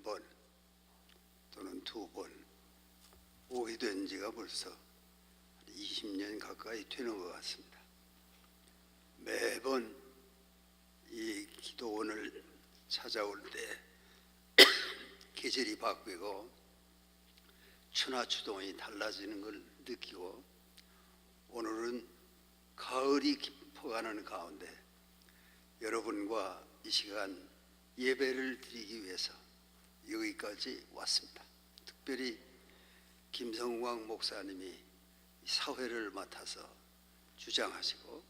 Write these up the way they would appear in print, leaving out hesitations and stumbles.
번 또는 두 번 오게 된 지가 벌써 20년 가까이 되는 것 같습니다. 매번 이 기도원을 찾아올 때 계절이 바뀌고春夏秋冬이 달라지는 걸 느끼고 오늘은 가을이 깊어가는 가운데 여러분과 이 시간 예배를 드리기 위해서 여기까지 왔습니다. 특별히 김성광 목사님이 사회를 맡아서 주장하시고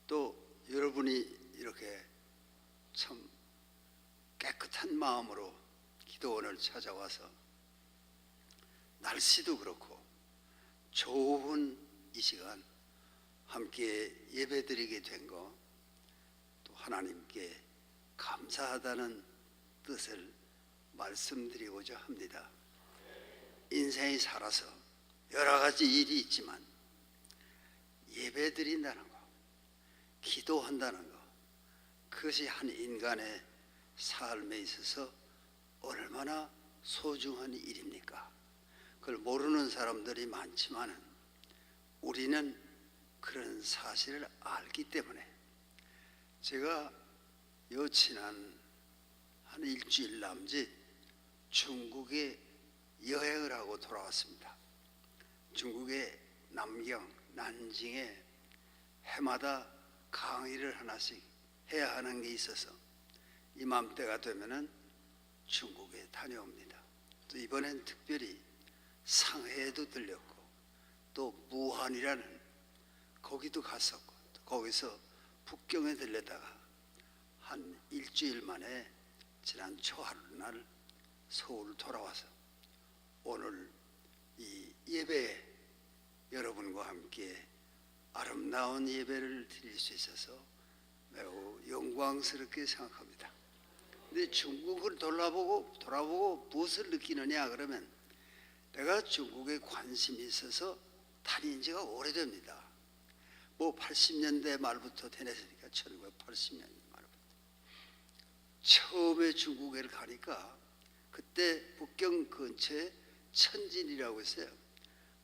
또 여러분이 이렇게 참 깨끗한 마음으로 기도원을 찾아와서 날씨도 그렇고 좋은 이 시간 함께 예배드리게 된 거 또 하나님께 감사하다는 뜻을 말씀드리고자 합니다. 인생이 살아서 여러 가지 일이 있지만 예배드린다는 거, 기도한다는 거, 그것이 한 인간의 삶에 있어서 얼마나 소중한 일입니까? 그걸 모르는 사람들이 많지만 우리는 그런 사실을 알기 때문에 제가 요 지난 한 일주일 남짓 중국에 여행을 하고 돌아왔습니다. 중국의 남경, 난징에 해마다 강의를 하나씩 해야 하는 게 있어서 이맘때가 되면은 중국에 다녀옵니다. 또 이번엔 특별히 상해에도 들렸고 또 무한이라는 거기도 갔었고 또 거기서 북경에 들렸다가 한 일주일 만에 지난 초하루날 서울 돌아와서 오늘 이 예배에 여러분과 함께 아름다운 예배를 드릴 수 있어서 매우 영광스럽게 생각합니다. 근데 중국을 돌아보고 무엇을 느끼느냐 그러면 내가 중국에 관심이 있어서 다닌 지가 오래됩니다. 뭐 80년대 말부터 다녔으니까 1980년 말부터 처음에 중국에 가니까 그때 북경 근처에 천진이라고 있어요.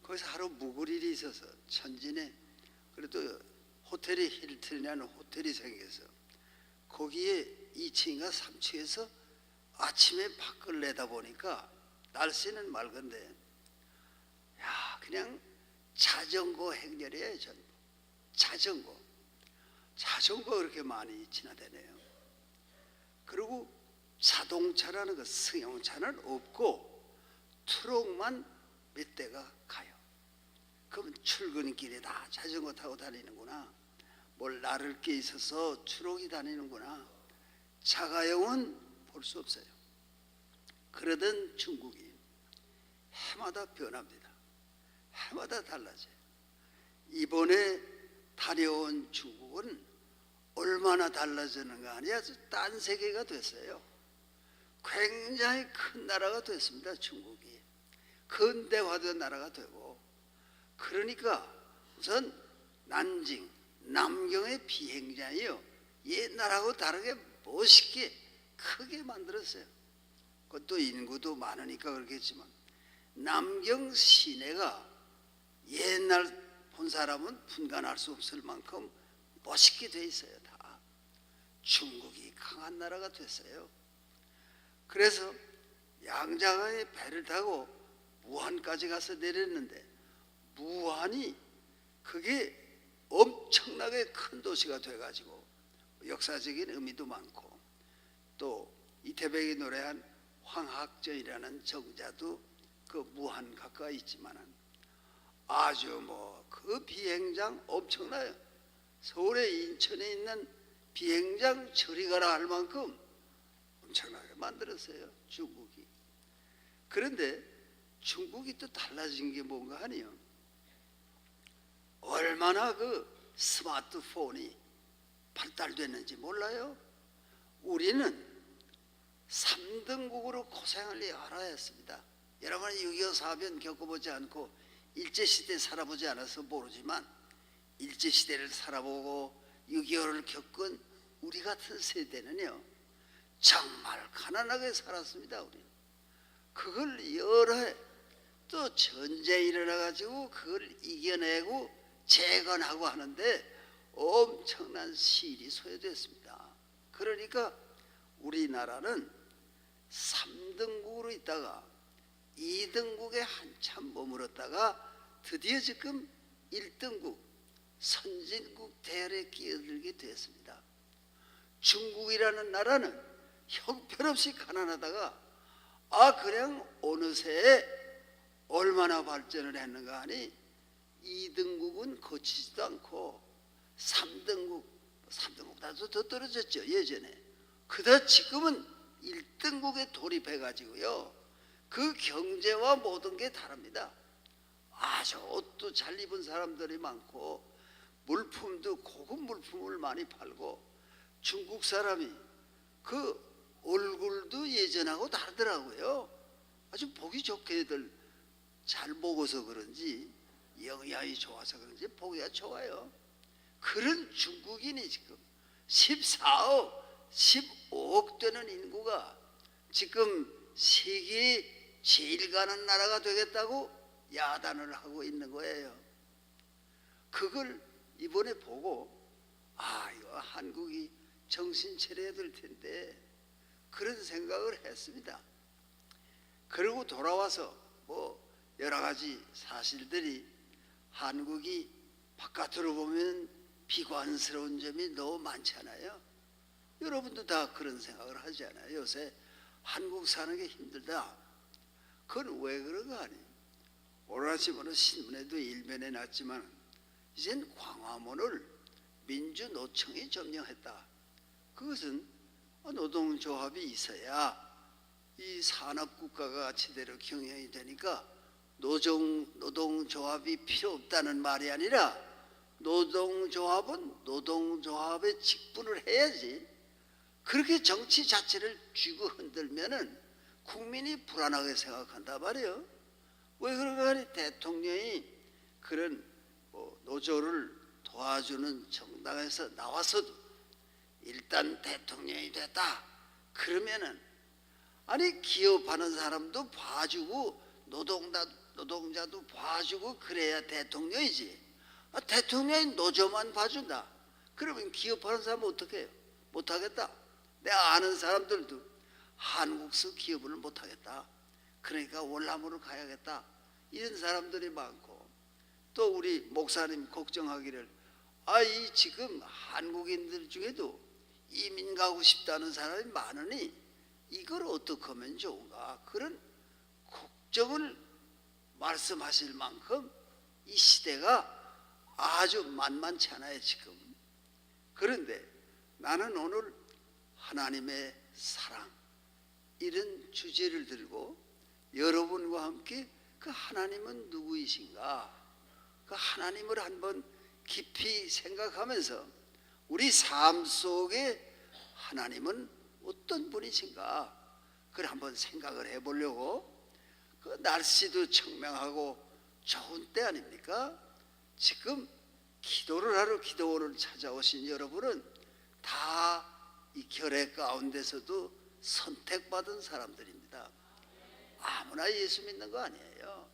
거기서 하루 묵을 일이 있어서 천진에 그래도 호텔이 힐튼이라는 호텔이 생겨서 거기에 2층인가 3층에서 아침에 밖을 내다보니까 날씨는 맑은데 야 그냥 자전거 행렬이에요. 전부 자전거 그렇게 많이 지나다녀요. 그리고 자동차라는 거 승용차는 없고 트럭만 몇 대가 가요. 그러면 출근길에 다 자전거 타고 다니는구나. 뭘 나를 게 있어서 트럭이 다니는구나. 자가용은 볼 수 없어요. 그러던 중국이 해마다 변합니다. 해마다 달라져요. 이번에 다녀온 중국은 얼마나 달라지는가 하니 아주 딴 세계가 됐어요. 굉장히 큰 나라가 됐습니다. 중국이 근대화된 나라가 되고 그러니까 우선 난징 남경의 비행장이요 옛날하고 다르게 멋있게 크게 만들었어요. 그것도 인구도 많으니까 그렇겠지만 남경 시내가 옛날 본 사람은 분간할 수 없을 만큼 멋있게 돼 있어요. 다 중국이 강한 나라가 됐어요. 그래서 양자강의 배를 타고 무한까지 가서 내렸는데 무한이 그게 엄청나게 큰 도시가 돼가지고 역사적인 의미도 많고 또 이태백이 노래한 황학전이라는 정자도 그 무한 가까이 있지만은 아주 뭐 그 비행장 엄청나요. 서울에 인천에 있는 비행장 저리 가라 할 만큼 엄청나게 만들었어요. 중국이. 그런데 중국이 또 달라진 게 뭔가 하니요. 얼마나 그 스마트폰이 발달됐는지 몰라요. 우리는 3등국으로 고생을 여러 했습니다. 여러분 6.25 사변 겪어보지 않고 일제시대 살아보지 않아서 모르지만 일제시대를 살아보고 6.25를 겪은 우리 같은 세대는요 정말 가난하게 살았습니다. 우리는 그걸 여러 해 또 전쟁이 일어나가지고 그걸 이겨내고 재건하고 하는데 엄청난 시일이 소요됐습니다. 그러니까 우리나라는 3등국으로 있다가 2등국에 한참 머물렀다가 드디어 지금 1등국 선진국 대열에 끼어들게 됐습니다. 중국이라는 나라는 형편없이 가난하다가 그냥 어느새 얼마나 발전을 했는가 하니 2등국은 거치지도 않고 3등국 더 떨어졌죠. 예전에. 그다 지금은 1등국에 돌입해가지고요. 그 경제와 모든 게 다릅니다. 아주 옷도 잘 입은 사람들이 많고 물품도 고급 물품을 많이 팔고 중국 사람이 그 얼굴도 예전하고 다르더라고요. 아주 보기 좋게들 잘 먹어서 그런지 영양이 좋아서 그런지 보기가 좋아요. 그런 중국인이 지금 14억, 15억 되는 인구가 지금 세계에 제일 가는 나라가 되겠다고 야단을 하고 있는 거예요. 그걸 이번에 보고 이거 한국이 정신 차려야 될 텐데 그런 생각을 했습니다. 그리고 돌아와서 여러 가지 사실들이 한국이 바깥으로 보면 비관스러운 점이 너무 많잖아요. 여러분도 다 그런 생각을 하지 않아요? 요새 한국 사는 게 힘들다. 그건 왜 그런가 하니 오늘 아침에 신문에도 일면에 났지만 이젠 광화문을 민주노총이 점령했다. 그것은 노동조합이 있어야 이 산업국가가 제대로 경영이 되니까 노동조합이 필요 없다는 말이 아니라 노동조합은 노동조합의 직분을 해야지. 그렇게 정치 자체를 쥐고 흔들면은 국민이 불안하게 생각한다 말이에요. 왜 그런가 하니 대통령이 그런 노조를 도와주는 정당에서 나와서도 일단 대통령이 됐다 그러면은 기업하는 사람도 봐주고 노동자도 봐주고 그래야 대통령이지. 대통령이 노조만 봐준다 그러면 기업하는 사람은 어떻게 해요? 못하겠다. 내가 아는 사람들도 한국서 기업을 못하겠다. 그러니까 월남으로 가야겠다. 이런 사람들이 많고 또 우리 목사님 걱정하기를 이 지금 한국인들 중에도 이민 가고 싶다는 사람이 많으니 이걸 어떻게 하면 좋은가 그런 걱정을 말씀하실 만큼 이 시대가 아주 만만치 않아요 지금. 그런데 나는 오늘 하나님의 사랑 이런 주제를 들고 여러분과 함께 그 하나님은 누구이신가 그 하나님을 한번 깊이 생각하면서 우리 삶 속에 하나님은 어떤 분이신가 그걸 한번 생각을 해보려고. 그 날씨도 청명하고 좋은 때 아닙니까? 지금 기도를 하러 기도원을 찾아오신 여러분은 다 이 결의 가운데서도 선택받은 사람들입니다. 아무나 예수 믿는 거 아니에요.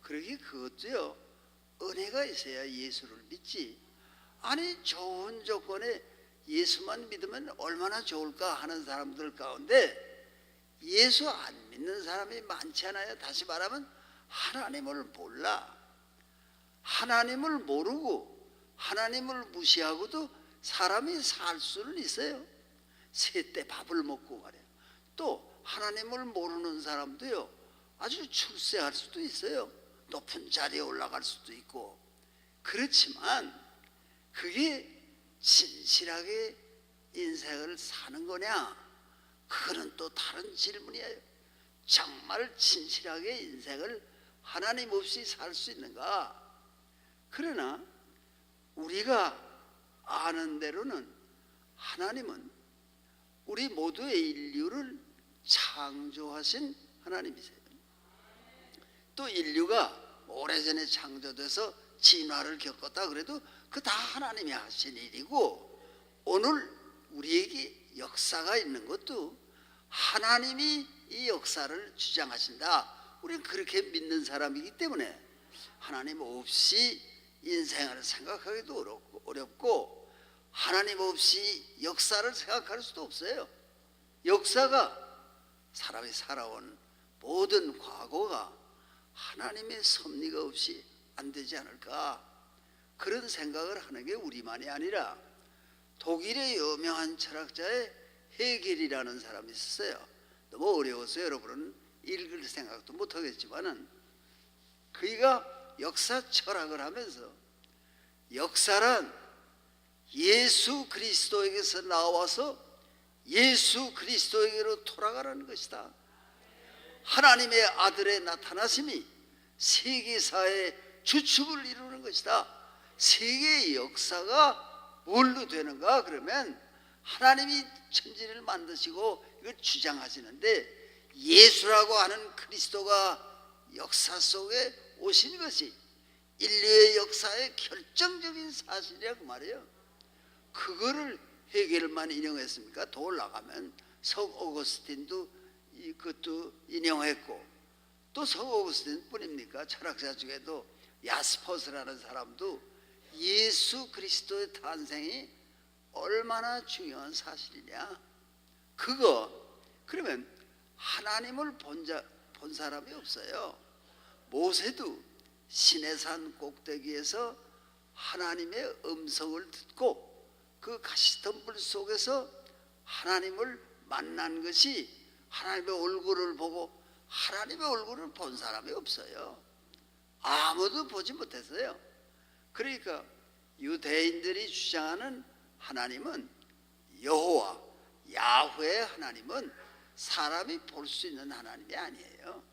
그러기 그것도요 은혜가 있어야 예수를 믿지. 좋은 조건에 예수만 믿으면 얼마나 좋을까 하는 사람들 가운데 예수 안 믿는 사람이 많지 않아요. 다시 말하면 하나님을 몰라. 하나님을 모르고 하나님을 무시하고도 사람이 살 수는 있어요. 새때 밥을 먹고 말이에요. 또 하나님을 모르는 사람도요 아주 출세할 수도 있어요. 높은 자리에 올라갈 수도 있고. 그렇지만 그게 진실하게 인생을 사는 거냐? 그거는 또 다른 질문이에요. 정말 진실하게 인생을 하나님 없이 살 수 있는가? 그러나 우리가 아는 대로는 하나님은 우리 모두의 인류를 창조하신 하나님이세요. 또 인류가 오래전에 창조돼서 진화를 겪었다 그래도 그 다 하나님이 하신 일이고 오늘 우리에게 역사가 있는 것도 하나님이 이 역사를 주장하신다. 우리는 그렇게 믿는 사람이기 때문에 하나님 없이 인생을 생각하기도 어렵고 하나님 없이 역사를 생각할 수도 없어요. 역사가 사람이 살아온 모든 과거가 하나님의 섭리가 없이 안 되지 않을까, 그런 생각을 하는 게 우리만이 아니라 독일의 유명한 철학자의 헤겔이라는 사람이 있었어요. 너무 어려워서 여러분은 읽을 생각도 못하겠지만은 그이가 역사 철학을 하면서 역사란 예수 그리스도에게서 나와서 예수 그리스도에게로 돌아가라는 것이다. 하나님의 아들의 나타나심이 세계사의 주축을 이루는 것이다. 세계의 역사가 뭘로 되는가? 그러면 하나님이 천지를 만드시고 이걸 주장하시는데 예수라고 하는 그리스도가 역사 속에 오신 것이 인류의 역사의 결정적인 사실이라고 말이에요. 그거를 헤겔만 인용했습니까? 더 올라가면 성 오거스틴도 그것도 인용했고, 또 성 오거스틴 뿐입니까? 철학자 중에도 야스퍼스라는 사람도 예수 그리스도의 탄생이 얼마나 중요한 사실이냐, 그러면 하나님을 본 사람이 없어요. 모세도 시내산 꼭대기에서 하나님의 음성을 듣고 그 가시던 불 속에서 하나님을 만난 것이, 하나님의 얼굴을 보고 하나님의 얼굴을 본 사람이 없어요. 아무도 보지 못했어요. 그러니까 유대인들이 주장하는 하나님은 여호와, 야훼의 하나님은 사람이 볼 수 있는 하나님이 아니에요.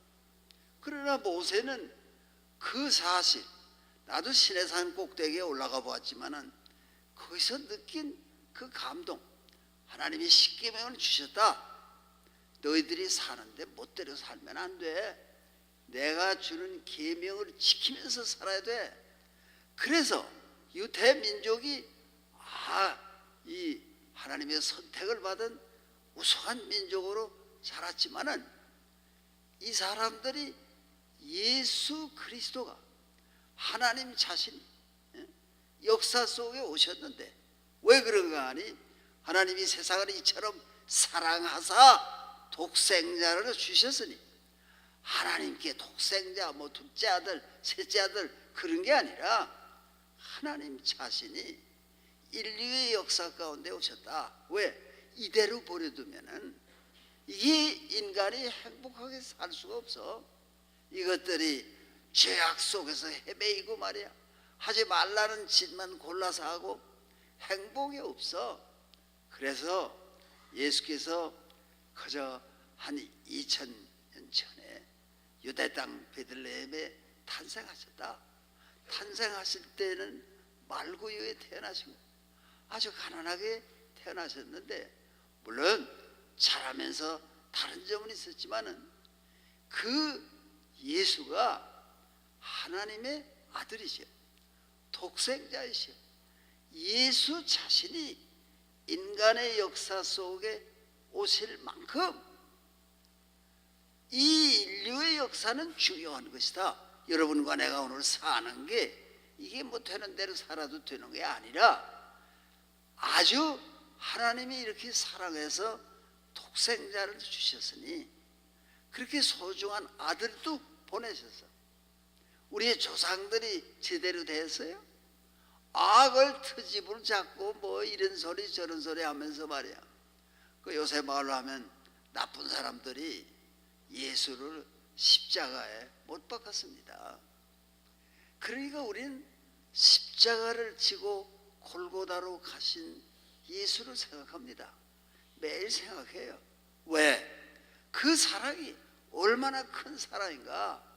그러나 모세는 그 사실, 나도 시내산 꼭대기에 올라가 보았지만은 거기서 느낀 그 감동, 하나님이 십계명을 주셨다. 너희들이 사는데 멋대로 살면 안 돼. 내가 주는 계명을 지키면서 살아야 돼. 그래서 유대 민족이 이 하나님의 선택을 받은 우수한 민족으로 자랐지만은 이 사람들이 예수 그리스도가 하나님 자신이 역사 속에 오셨는데 왜 그런가 하니, 하나님이 세상을 이처럼 사랑하사 독생자를 주셨으니, 하나님께 독생자, 둘째 아들, 셋째 아들 그런 게 아니라 하나님 자신이 인류의 역사 가운데 오셨다. 왜? 이대로 버려두면은 이게 인간이 행복하게 살 수가 없어. 이것들이 죄악 속에서 헤매이고 말이야, 하지 말라는 짓만 골라서 하고 행복이 없어. 그래서 예수께서 그저 한 2000년 전에 유대 땅 베들레헴에 탄생하셨다. 탄생하실 때는 말구유에 태어나시고 아주 가난하게 태어나셨는데, 물론 자라면서 다른 점은 있었지만은 그 예수가 하나님의 아들이시여, 독생자이시여, 예수 자신이 인간의 역사 속에 오실 만큼 이 인류의 역사는 중요한 것이다. 여러분과 내가 오늘 사는 게 이게 되는 대로 살아도 되는 게 아니라 아주 하나님이 이렇게 사랑해서 독생자를 주셨으니 그렇게 소중한 아들도 보내셔서 우리의 조상들이 제대로 됐어요? 악을 트집을 잡고 이런 소리 저런 소리 하면서 말이야, 그 요새 말로 하면 나쁜 사람들이 예수를 십자가에 못 박았습니다. 그러니까 우리는 십자가를 지고 골고다로 가신 예수를 생각합니다. 매일 생각해요. 왜? 그 사랑이 얼마나 큰 사랑인가.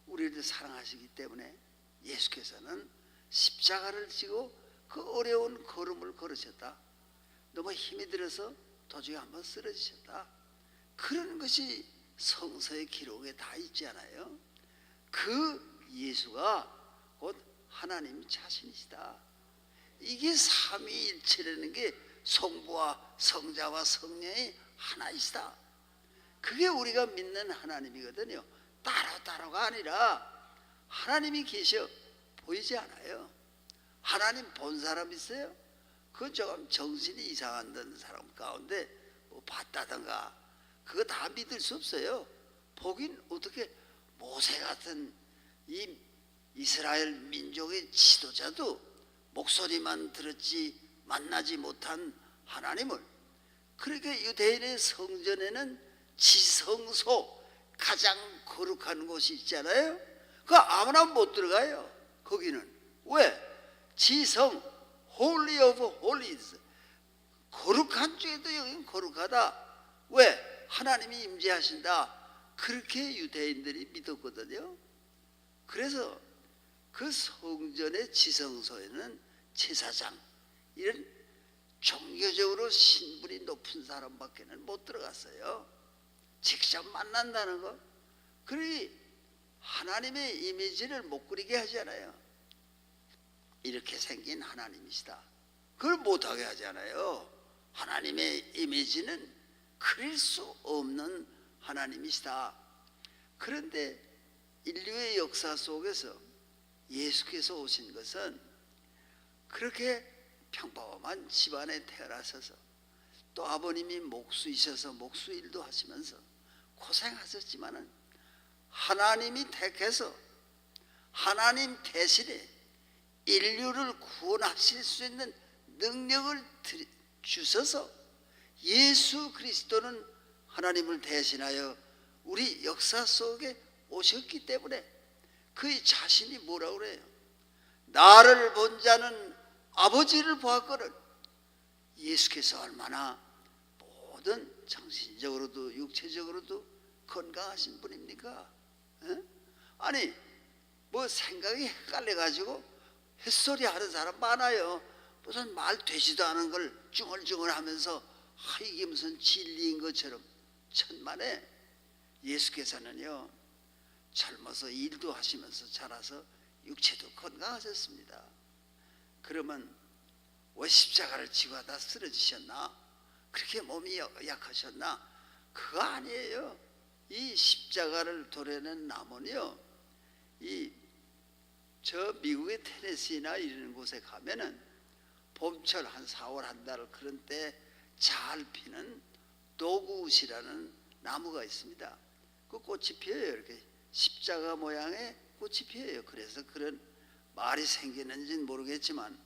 우리를 사랑하시기 때문에 예수께서는 십자가를 지고 그 어려운 걸음을 걸으셨다. 너무 힘이 들어서 도중에 한번 쓰러지셨다. 그런 것이 성서의 기록에 다 있지 않아요? 그 예수가 곧 하나님 자신이시다. 이게 삼위일체라는 게 성부와 성자와 성령이 하나이시다. 그게 우리가 믿는 하나님이거든요. 따로따로가 아니라 하나님이 계셔 보이지 않아요. 하나님 본 사람 있어요? 그건 조금 정신이 이상한 사람 가운데 뭐 봤다던가 그거 다 믿을 수 없어요. 보긴 어떻게 모세 같은 이 이스라엘 민족의 지도자도 목소리만 들었지 만나지 못한 하나님을, 그렇게 유대인의 성전에는 지성소, 가장 거룩한 곳이 있잖아요. 그 아무나 못 들어가요. 거기는 왜? 지성, Holy of Holies, 거룩한 중에도 여기는 거룩하다. 왜? 하나님이 임재하신다. 그렇게 유대인들이 믿었거든요. 그래서 그 성전의 지성소에는 제사장, 이런 종교적으로 신분이 높은 사람밖에는 못 들어갔어요. 직접 만난다는 거. 그러니 하나님의 이미지를 못 그리게 하잖아요. 이렇게 생긴 하나님이시다, 그걸 못하게 하잖아요. 하나님의 이미지는 그릴 수 없는 하나님이시다. 그런데 인류의 역사 속에서 예수께서 오신 것은 그렇게 평범한 집안에 태어나셔서 또 아버님이 목수이셔서 목수일도 하시면서 고생하셨지만은 하나님이 택해서 하나님 대신에 인류를 구원하실 수 있는 능력을 주셔서 예수 그리스도는 하나님을 대신하여 우리 역사 속에 오셨기 때문에 그의 자신이 뭐라고 그래요? 나를 본 자는 아버지를 보았거든. 예수께서 얼마나 모든 정신적으로도 육체적으로도 건강하신 분입니까? 에? 아니 뭐 생각이 헷갈려가지고 햇소리 하는 사람 많아요. 무슨 말 되지도 않은 걸 중얼중얼하면서 이게 무슨 진리인 것처럼. 천만에 예수께서는요 젊어서 일도 하시면서 자라서 육체도 건강하셨습니다. 그러면 왜 십자가를 지고 하다 쓰러지셨나? 그렇게 몸이 약하셨나? 그거 아니에요. 이 십자가를 도려낸 나무는요, 저 미국의 테네시나 이런 곳에 가면은 봄철 한 4월 한 달 그런 때 잘 피는 도구웃이라는 나무가 있습니다. 그 꽃이 피어요. 이렇게 십자가 모양의 꽃이 피어요. 그래서 그런 말이 생기는지는 모르겠지만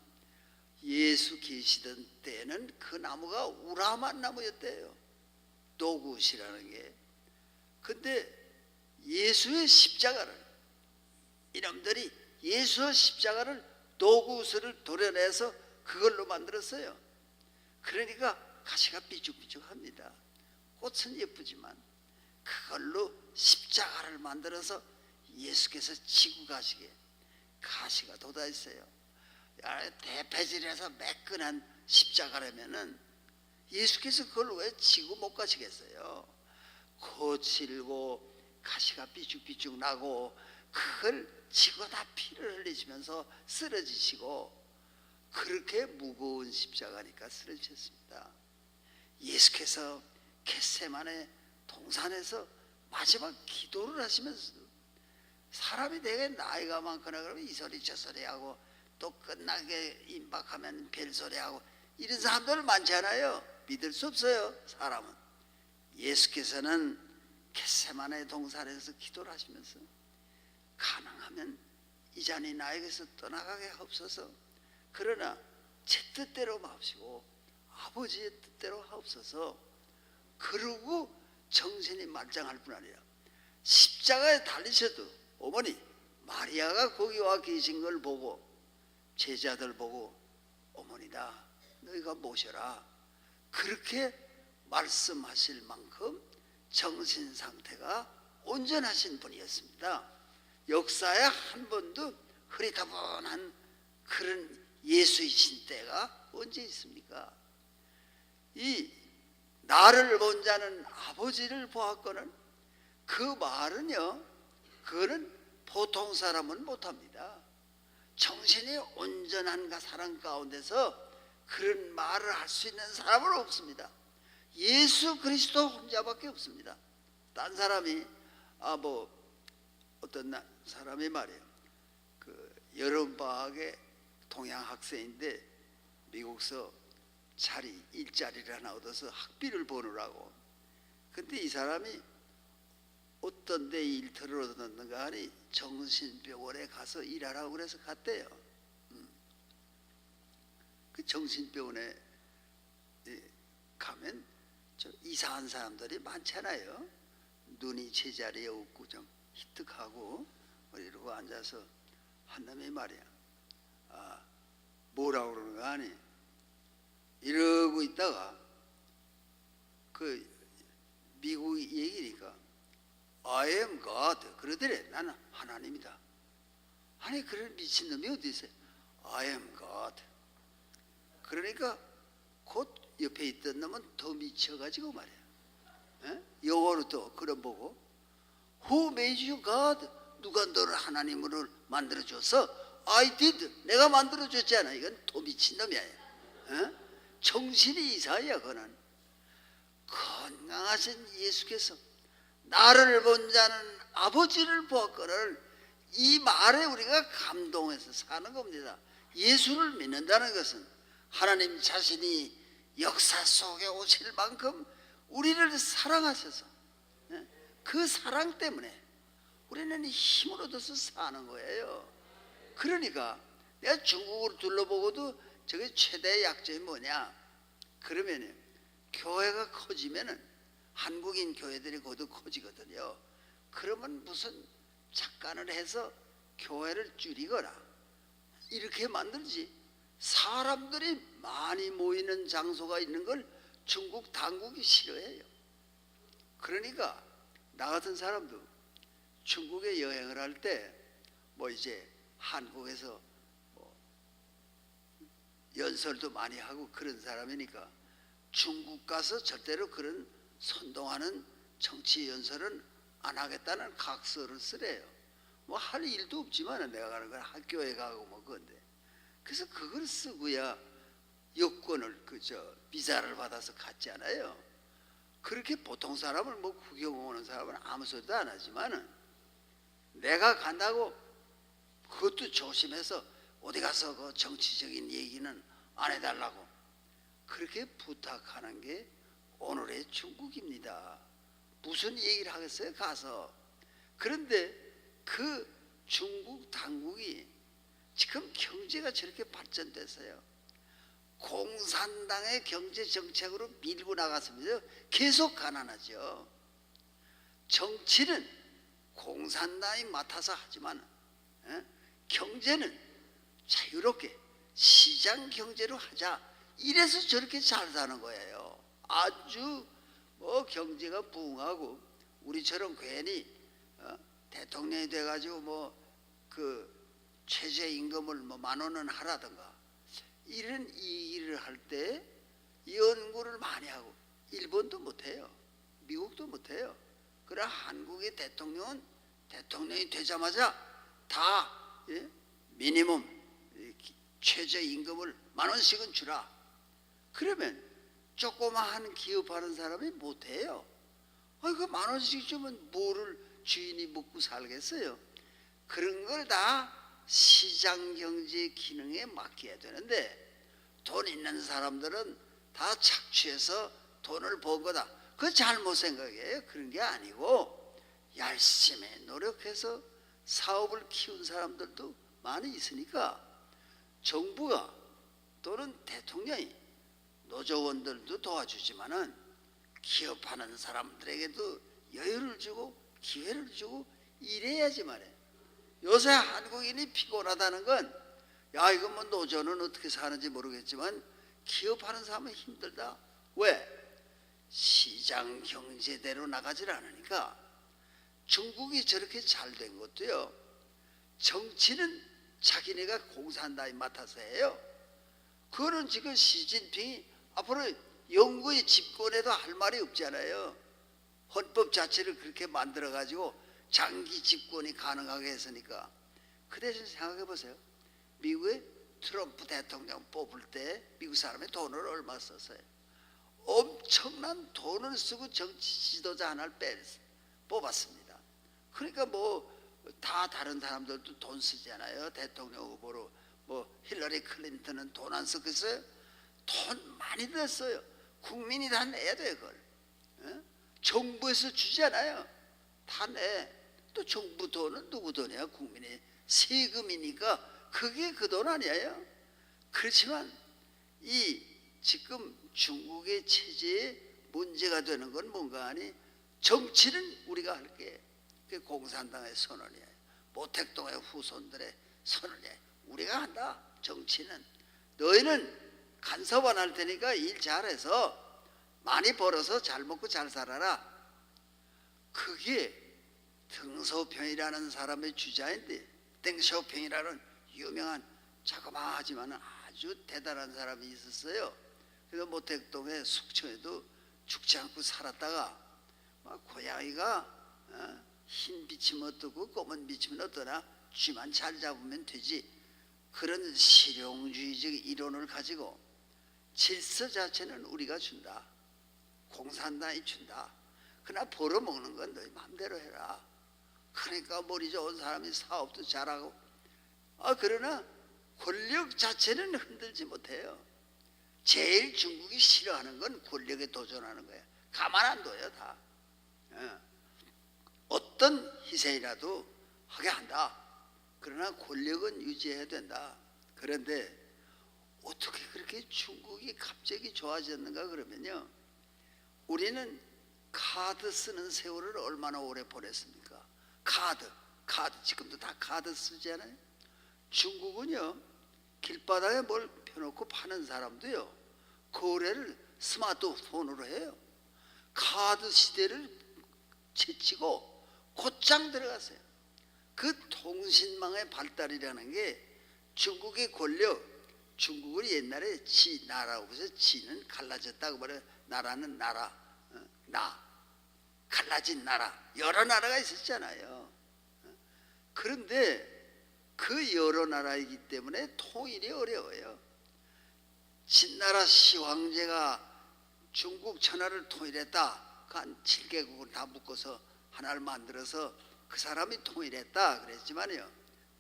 예수 계시던 때는 그 나무가 우람한 나무였대요. 도구웃이라는 게. 근데 예수의 십자가를, 이놈들이 예수의 십자가를 도구웃을 도려내서 그걸로 만들었어요. 그러니까 가시가 삐죽삐죽합니다. 꽃은 예쁘지만 그걸로 십자가를 만들어서 예수께서 지고 가시게 가시가 돋아 있어요. 대패질해서 매끈한 십자가라면은 예수께서 그걸 왜 지고 못 가시겠어요? 거칠고 가시가 삐죽삐죽 나고 그걸 지고 다 피를 흘리시면서 쓰러지시고 그렇게 무거운 십자가니까 쓰러지셨습니다. 예수께서 겟세마네 동산에서 마지막 기도를 하시면서 사람이 되게 나이가 많거나 그러면 이 소리 저 소리 하고 또 끝나게 임박하면 별소리 하고 이런 사람들 많잖아요. 믿을 수 없어요. 사람은. 예수께서는 겟세마네 동산에서 기도를 하시면서 가능하면 이 잔이 나에게서 떠나가게 하옵소서, 그러나 제 뜻대로 마옵시고 아버지의 뜻대로 하옵소서, 그러고 정신이 말짱할 뿐 아니라 십자가에 달리셔도 어머니 마리아가 거기 와 계신 걸 보고 제자들 보고 어머니다 너희가 모셔라 그렇게 말씀하실 만큼 정신 상태가 온전하신 분이었습니다. 역사에 한 번도 흐릿하분한 그런 예수이신 때가 언제 있습니까? 이 나를 본 자는 아버지를 보았거든, 그 말은요, 그거는 보통 사람은 못합니다. 정신이 온전한 사람 가운데서 그런 말을 할 수 있는 사람은 없습니다. 예수 그리스도 혼자밖에 없습니다. 딴 사람이 뭐 어떤 사람이 말이에요. 그 여름방학에 동양 학생인데 미국서 일자리를 하나 얻어서 학비를 버느라고. 근데 이 사람이 어떤 데 일터를 얻었는가 하니 정신병원에 가서 일하라고 그래서 갔대요. 그 정신병원에 가면 좀 이상한 사람들이 많잖아요. 눈이 제자리에 없고 좀 희뜩하고 이러고 앉아서 한 놈이 말이야. 뭐라고 그러는가 하니 이러고 있다가 그 미국 얘기니까 I am God 그러더래. 나는 하나님이다. 아니 그런 미친놈이 어디 있어요. I am God. 그러니까 곧 옆에 있던 놈은 더 미쳐가지고 말이야. 영어로 또 그런 보고 Who made you God? 누가 너를 하나님으로 만들어줬어? I did. 내가 만들어줬잖아. 이건 더 미친놈이야. 정신이 이상이야. 그는 건강하신 예수께서 나를 본 자는 아버지를 보았거늘 이 말에 우리가 감동해서 사는 겁니다. 예수를 믿는다는 것은 하나님 자신이 역사 속에 오실 만큼 우리를 사랑하셔서 그 사랑 때문에 우리는 힘을 얻어서 사는 거예요. 그러니까 내가 중국을 둘러보고도 저게 최대의 약점이 뭐냐 그러면 교회가 커지면은 한국인 교회들이 곧 커지거든요. 그러면 무슨 착간을 해서 교회를 줄이거나 이렇게 만들지. 사람들이 많이 모이는 장소가 있는 걸 중국 당국이 싫어해요. 그러니까 나 같은 사람도 중국에 여행을 할 때 뭐 이제 한국에서 뭐 연설도 많이 하고 그런 사람이니까 중국 가서 절대로 그런 선동하는 정치 연설은 안 하겠다는 각서를 쓰래요. 뭐 할 일도 없지만 내가 가는 건 학교에 가고 뭐 그건데. 그래서 그걸 쓰고야 여권을 비자를 받아서 갔잖아요. 그렇게 보통 사람을 뭐 구경 오는 사람은 아무 소리도 안 하지만은 내가 간다고 그것도 조심해서 어디 가서 그 정치적인 얘기는 안 해달라고 그렇게 부탁하는 게 오늘의 중국입니다. 무슨 얘기를 하겠어요 가서. 그런데 그 중국 당국이 지금 경제가 저렇게 발전됐어요. 공산당의 경제 정책으로 밀고 나갔습니다. 계속 가난하죠. 정치는 공산당이 맡아서 하지만 경제는 자유롭게 시장 경제로 하자. 이래서 저렇게 잘 사는 거예요. 아주 뭐 경제가 부흥하고 우리처럼 괜히 대통령이 돼가지고 뭐 그 최저임금을 뭐 10,000원은 하라든가 이런 일을 할 때 연구를 많이 하고 일본도 못해요. 미국도 못해요. 그러나 한국의 대통령은 대통령이 되자마자 다 미니멈 최저임금을 10,000원씩은 주라. 그러면 조그마한 기업하는 사람이 못해요. 그 10,000원씩 주면 뭐를 주인이 먹고 살겠어요. 그런 걸 다 시장경제 기능에 맡겨야 되는데 돈 있는 사람들은 다 착취해서 돈을 번 거다. 그거 잘못 생각해요. 그런 게 아니고 열심히 노력해서 사업을 키운 사람들도 많이 있으니까 정부가 또는 대통령이 노조원들도 도와주지만은 기업하는 사람들에게도 여유를 주고 기회를 주고 이래야지 말이에요. 요새 한국인이 피곤하다는 건 야 이거 뭐 노조는 어떻게 사는지 모르겠지만 기업하는 사람은 힘들다. 왜? 시장 경제대로 나가질 않으니까. 중국이 저렇게 잘 된 것도요. 정치는 자기네가 공산당이 맡아서 해요. 그거는 지금 시진핑이 앞으로 영구히 집권해도 할 말이 없잖아요. 헌법 자체를 그렇게 만들어가지고 장기 집권이 가능하게 했으니까. 그 대신 생각해 보세요. 미국의 트럼프 대통령 뽑을 때 미국 사람이 돈을 얼마 썼어요? 엄청난 돈을 쓰고 정치 지도자 하나를 뽑았습니다. 그러니까 뭐 다 다른 사람들도 돈 쓰잖아요. 대통령 후보로 뭐 힐러리 클린턴은 돈 안 썼겠어요? 돈 많이 냈어요. 국민이 다 내야 돼요. 그걸 정부에서 주잖아요. 다 내. 또 정부 돈은 누구 돈이야? 국민의 세금이니까 그게 그 돈 아니에요? 그렇지만 이 지금 중국의 체제에 문제가 되는 건 뭔가 하니 정치는 우리가 할게. 그게 공산당의 선언이에요. 모택동의 후손들의 선언이에요. 우리가 한다. 정치는 너희는 간섭 안 할 테니까 일 잘해서 많이 벌어서 잘 먹고 잘 살아라. 그게 덩쇼평이라는 사람의 주자인데, 덩쇼평이라는 유명한 자그마하지만 아주 대단한 사람이 있었어요. 그래서 모택동의 숙청에도 죽지 않고 살았다가 고양이가 흰 비치면 어떻고 검은 비치면 어떠나 쥐만 잘 잡으면 되지, 그런 실용주의적 이론을 가지고 질서 자체는 우리가 준다, 공산당이 준다, 그러나 벌어먹는 건 너희 마음대로 해라. 그러니까 머리 좋은 사람이 사업도 잘하고, 그러나 권력 자체는 흔들지 못해요. 제일 중국이 싫어하는 건 권력에 도전하는 거예요. 가만 안 둬요. 다 어떤 희생이라도 하게 한다. 그러나 권력은 유지해야 된다. 그런데 어떻게 그렇게 중국이 갑자기 좋아졌는가 그러면요, 우리는 카드 쓰는 세월을 얼마나 오래 보냈습니까? 카드 지금도 다 카드 쓰잖아요. 중국은요, 길바닥에 뭘 펴놓고 파는 사람도요, 거래를 스마트폰으로 해요. 카드 시대를 제치고 곧장 들어갔어요. 그 통신망의 발달이라는 게 중국의 권력, 중국은 옛날에 지 나라고 해서 지는 갈라졌다고 말해요. 나라는 나라, 갈라진 나라, 여러 나라가 있었잖아요. 그런데 그 여러 나라이기 때문에 통일이 어려워요. 진나라 시황제가 중국 천하를 통일했다. 한 7개국을 다 묶어서 하나를 만들어서 그 사람이 통일했다 그랬지만요,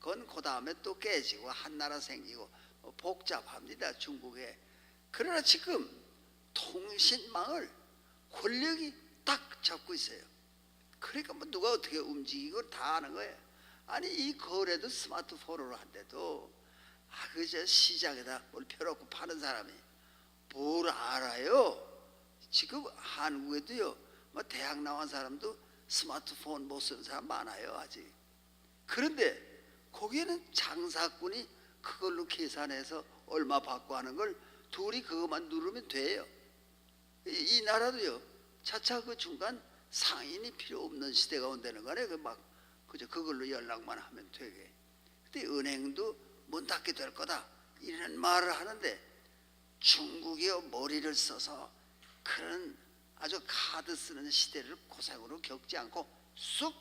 그건 그 다음에 또 깨지고 한나라 생기고 복잡합니다, 중국에. 그러나 지금 통신망을 권력이 딱 잡고 있어요. 그러니까 뭐 누가 어떻게 움직이고 다 아는 거예요. 아니 이 거래도 스마트폰으로 한데도 그저 시장에다 뭘 펴놓고 파는 사람이 뭘 알아요? 지금 한국에도요, 뭐 대학 나온 사람도 스마트폰 못 쓰는 사람 많아요 아직. 그런데 거기에는 장사꾼이 그걸로 계산해서 얼마 받고 하는 걸 둘이 그것만 누르면 돼요. 이 나라도요, 차차 그 중간 상인이 필요 없는 시대가 온다는 거네. 그저 그걸로 연락만 하면 되게. 근데 은행도 문 닫게 될 거다 이런 말을 하는데, 중국이요 머리를 써서 그런 아주 카드 쓰는 시대를 고생으로 겪지 않고 쑥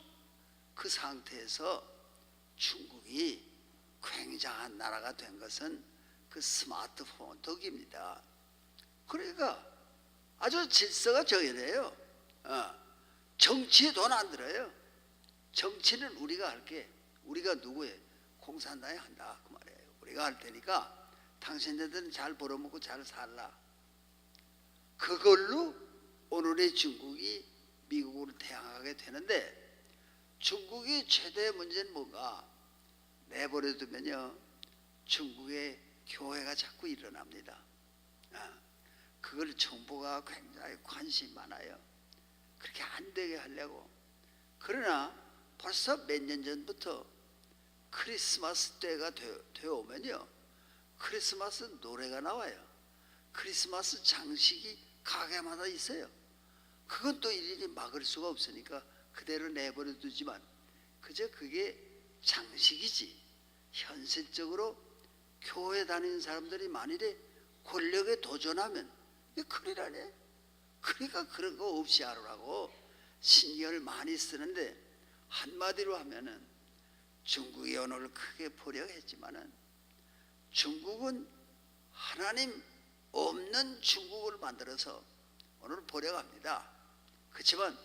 그 상태에서 중국이 굉장한 나라가 된 것은 그 스마트폰 덕입니다. 그러니까 아주 질서가 정연해요. 정치에 돈 안 들어요. 정치는 우리가 할게. 우리가 누구예요? 공산당이 한다 그 말이에요. 우리가 할 테니까 당신네들은 잘 벌어먹고 잘 살라. 그걸로 오늘의 중국이 미국으로 대항하게 되는데, 중국의 최대 문제는 뭔가? 내버려 두면요, 중국의 교회가 자꾸 일어납니다. 그걸 정부가 굉장히 관심이 많아요. 그렇게 안 되게 하려고. 그러나 벌써 몇 년 전부터 크리스마스 때가 되어 오면요, 크리스마스 노래가 나와요. 크리스마스 장식이 가게마다 있어요. 그건 또 일일이 막을 수가 없으니까 그대로 내버려 두지만, 그저 그게 장식이지 현실적으로 교회 다니는 사람들이 만일에 권력에 도전하면 이게 큰일 아니에요. 그러니까 그런 거 없이 하라고 신경을 많이 쓰는데, 한마디로 하면은 중국이 오늘 크게 포력했지만은 중국은 하나님 없는 중국을 만들어서 오늘 포력합니다. 그렇지만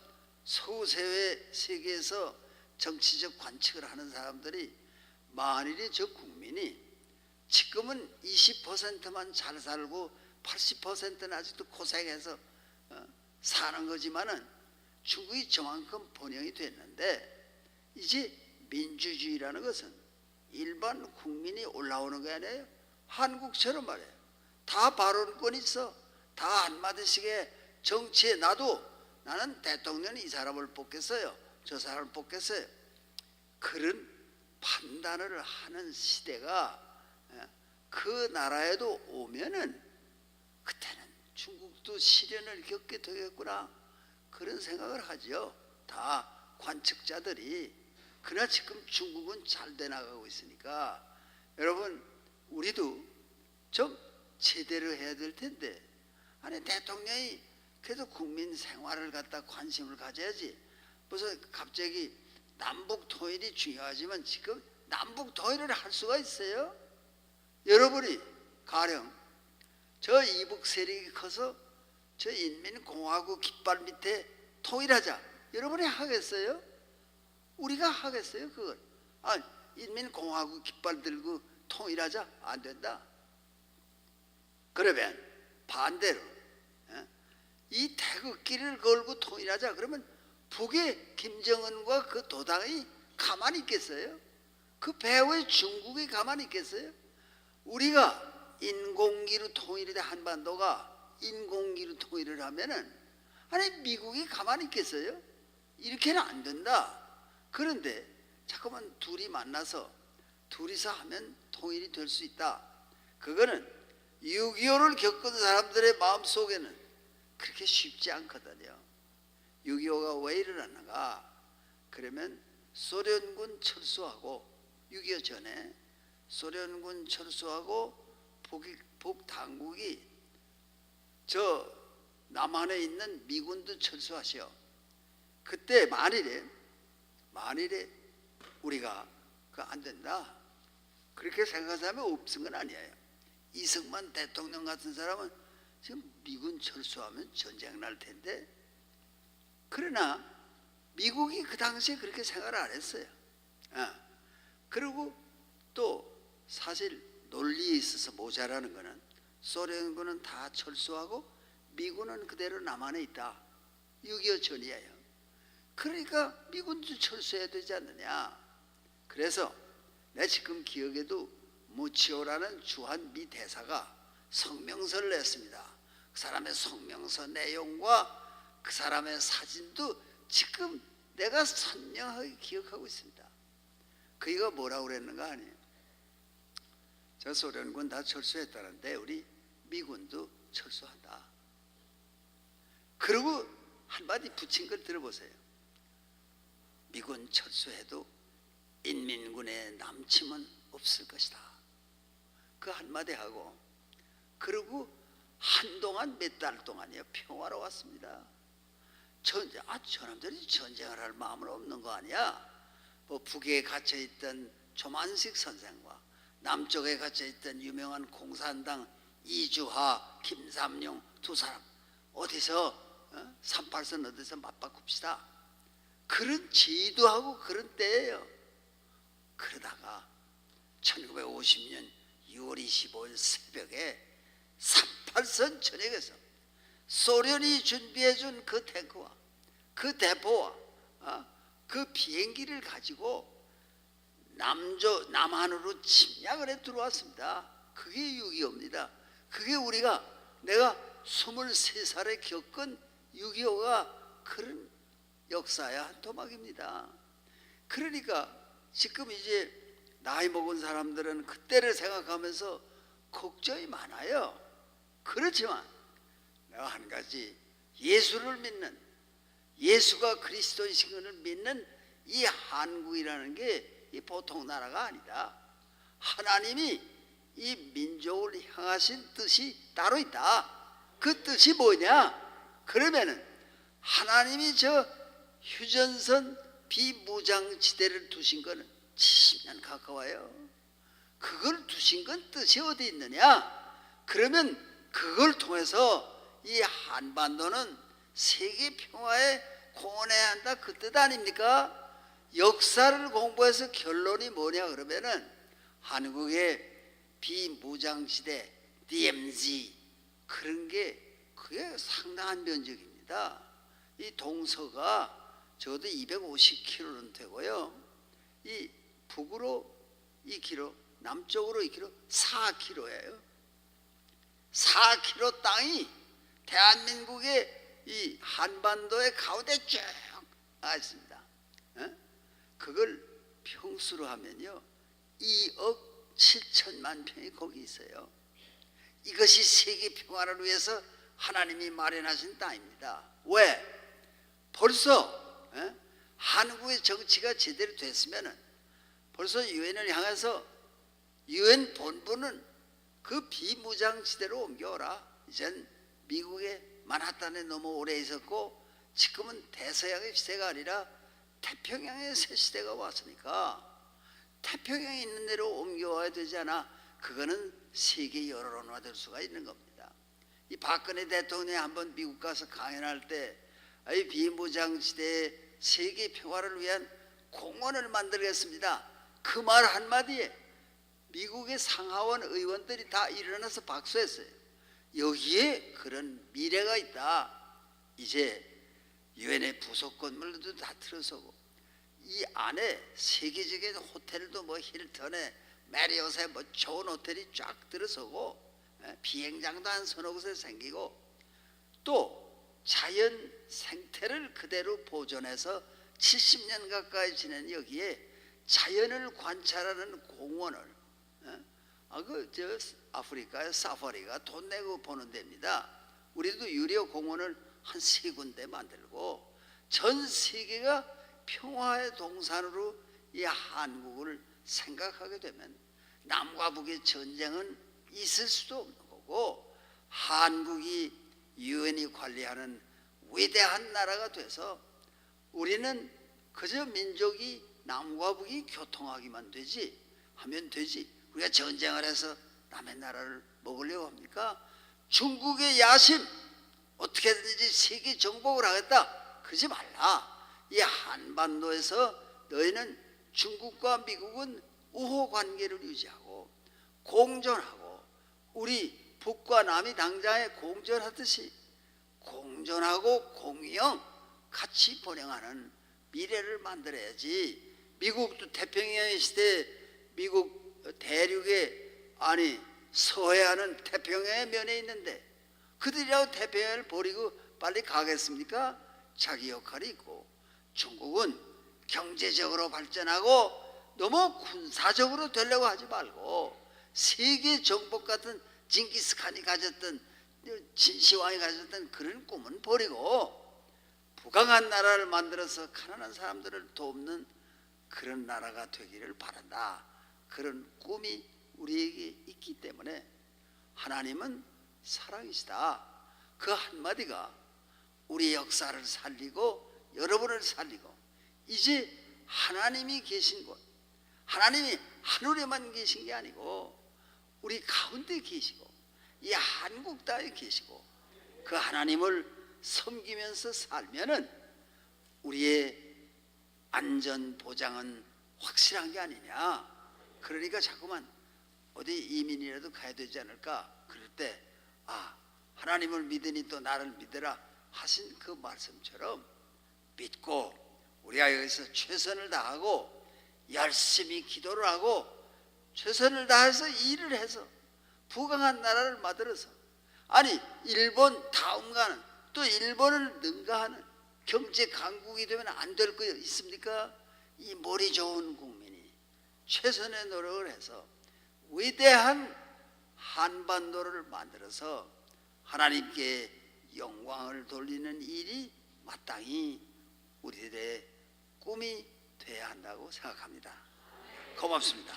서구사회 세계에서 정치적 관측을 하는 사람들이 만일에 저 국민이 지금은 20%만 잘 살고 80%는 아직도 고생해서 사는 거지만은 중국이 저만큼 번영이 됐는데 이제 민주주의라는 것은 일반 국민이 올라오는 게 아니에요. 한국처럼 말이에요. 다 발언권이 있어. 다 한마디씩의 정치에 나는 대통령이 이 사람을 뽑겠어요. 저 사람을 뽑겠어요. 그런 판단을 하는 시대가 그 나라에도 오면은 그때는 중국도 시련을 겪게 되겠구나 그런 생각을 하죠. 다 관측자들이. 그러나 지금 중국은 잘 돼 나가고 있으니까 여러분 우리도 좀 제대로 해야 될 텐데 아니 대통령이 그래도 국민 생활을 갖다 관심을 가져야지. 무슨 갑자기 남북 통일이 중요하지만 지금 남북 통일을 할 수가 있어요? 여러분이 가령 저 이북 세력이 커서 저 인민공화국 깃발 밑에 통일하자 여러분이 하겠어요? 우리가 하겠어요 그걸? 인민공화국 깃발 들고 통일하자 안 된다. 그러면 반대로 이 태극기를 걸고 통일하자 그러면 북의 김정은과 그 도당이 가만히 있겠어요? 그 배후의 중국이 가만히 있겠어요? 우리가 인공기로 통일이 돼 한반도가 인공기로 통일을 하면은 아니 미국이 가만히 있겠어요? 이렇게는 안 된다. 그런데 자꾸만 둘이 만나서 둘이서 하면 통일이 될 수 있다. 그거는 6.25를 겪은 사람들의 마음속에는 그렇게 쉽지 않거든요. 6.25가 왜 일어났는가? 그러면 소련군 철수하고 6.25 전에 소련군 철수하고 북당국이 저 남한에 있는 미군도 철수하시오. 그때 만일에 우리가 그 안 된다 그렇게 생각하는 사람이 없은 건 아니에요. 이승만 대통령 같은 사람은 지금 미군 철수하면 전쟁 날 텐데 그러나 미국이 그 당시에 그렇게 생각을 안 했어요. 그리고 또 사실 논리에 있어서 모자라는 거는 소련군은 다 철수하고 미군은 그대로 남한에 있다. 6.25 전이에요. 그러니까 미군도 철수해야 되지 않느냐. 그래서 내 지금 기억에도 무치오라는 주한 미 대사가 성명서를 냈습니다. 그 사람의 성명서 내용과 그 사람의 사진도 지금 내가 선명하게 기억하고 있습니다. 그이가 뭐라고 그랬는가 하니 저 소련군 다 철수했다는데 우리 미군도 철수한다. 그리고 한마디 붙인 걸 들어보세요. 미군 철수해도 인민군의 남침은 없을 것이다. 그 한마디 하고 그리고 한동안 몇 달 동안이요 평화로웠습니다. 저 사람들이 전쟁을 할 마음은 없는 거 아니야? 뭐 북에 갇혀있던 조만식 선생과 남쪽에 갇혀있던 유명한 공산당 이주하, 김삼룡 두 사람 어디서 38선 어디서 맞바꿉시다. 그런 지도하고 그런 때예요. 그러다가 1950년 6월 25일 새벽에 38선 전역에서 소련이 준비해준 그 탱크와 그 대포와 그 비행기를 가지고 남한으로 침략을 해 들어왔습니다. 그게 6.25입니다. 그게 내가 23살에 겪은 6.25가 그런 역사의 한 토막입니다. 그러니까 지금 이제 나이 먹은 사람들은 그때를 생각하면서 걱정이 많아요. 그렇지만 내가 한 가지 예수를 믿는 예수가 그리스도이신 것을 믿는 이 한국이라는 게 이 보통 나라가 아니다. 하나님이 이 민족을 향하신 뜻이 따로 있다. 그 뜻이 뭐냐? 그러면은 하나님이 저 휴전선 비무장지대를 두신 거는 70년 가까워요. 그걸 두신 건 뜻이 어디 있느냐? 그러면 그걸 통해서 이 한반도는 세계 평화의 공헌해야 한다 그 뜻 아닙니까? 역사를 공부해서 결론이 뭐냐 그러면은 한국의 비무장지대 DMZ 그런 게 그게 상당한 면적입니다. 이 동서가 적어도 250km는 되고요. 이 북으로 2km, 남쪽으로 2km, 4km예요. 4km 땅이 대한민국의 이 한반도의 가운데 쭉 있습니다. 그걸 평수로 하면요 2억 7천만 평이 거기 있어요. 이것이 세계 평화를 위해서 하나님이 마련하신 땅입니다. 왜? 벌써 한국의 정치가 제대로 됐으면 벌써 유엔을 향해서 유엔 본부는 그 비무장지대로 옮겨오라. 이젠 미국의 만하탄에 너무 오래 있었고 지금은 대서양의 시대가 아니라 태평양의 새 시대가 왔으니까 태평양에 있는 데로 옮겨와야 되지 않아? 그거는 세계 여론화될 수가 있는 겁니다. 이 박근혜 대통령이 한번 미국 가서 강연할 때 이 비무장지대의 세계 평화를 위한 공원을 만들겠습니다. 그 말 한마디에 미국의 상하원 의원들이 다 일어나서 박수했어요. 여기에 그런 미래가 있다. 이제 유엔의 부속 건물도 다 들어서고 이 안에 세계적인 호텔도 뭐 힐턴에 메리엇에 뭐 좋은 호텔이 쫙 들어서고 비행장도 한 서너 곳에 생기고 또 자연 생태를 그대로 보존해서 70년 가까이 지낸 여기에 자연을 관찰하는 공원을 아프리카의 사파리가 돈 내고 보는 데입니다. 우리도 유료 공원을 한 3군데 만들고 전 세계가 평화의 동산으로 이 한국을 생각하게 되면 남과 북의 전쟁은 있을 수도 없는 거고 한국이 유엔이 관리하는 위대한 나라가 돼서 우리는 그저 민족이 남과 북이 교통하기만 되지 하면 되지 우리가 전쟁을 해서 남의 나라를 먹으려고 합니까? 중국의 야심 어떻게든지 세계 정복을 하겠다 그러지 말라. 이 한반도에서 너희는 중국과 미국은 우호 관계를 유지하고 공존하고 우리 북과 남이 당장에 공존하듯이 공존하고 공영 같이 번영하는 미래를 만들어야지. 미국도 태평양 시대 미국 대륙에 서해안은 태평양의 면에 있는데 그들이라고 태평양을 버리고 빨리 가겠습니까? 자기 역할이 있고 중국은 경제적으로 발전하고 너무 군사적으로 되려고 하지 말고 세계 정복 같은 징기스칸이 가졌던 진시황이 가졌던 그런 꿈은 버리고 부강한 나라를 만들어서 가난한 사람들을 돕는 그런 나라가 되기를 바란다. 그런 꿈이 우리에게 있기 때문에 하나님은 사랑이시다. 그 한마디가 우리 역사를 살리고 여러분을 살리고 이제 하나님이 계신 곳 하나님이 하늘에만 계신 게 아니고 우리 가운데 계시고 이 한국 땅에 계시고 그 하나님을 섬기면서 살면은 우리의 안전 보장은 확실한 게 아니냐. 그러니까 자꾸만 어디 이민이라도 가야 되지 않을까. 그럴 때 하나님을 믿으니 또 나를 믿으라 하신 그 말씀처럼 믿고 우리가 여기서 최선을 다하고 열심히 기도를 하고 최선을 다해서 일을 해서 부강한 나라를 만들어서 일본 다음가는 또 일본을 능가하는 경제 강국이 되면 안 될 거 있습니까? 이 머리 좋은 국민이 최선의 노력을 해서 위대한 한반도를 만들어서 하나님께 영광을 돌리는 일이 마땅히 우리들의 꿈이 돼야 한다고 생각합니다. 고맙습니다.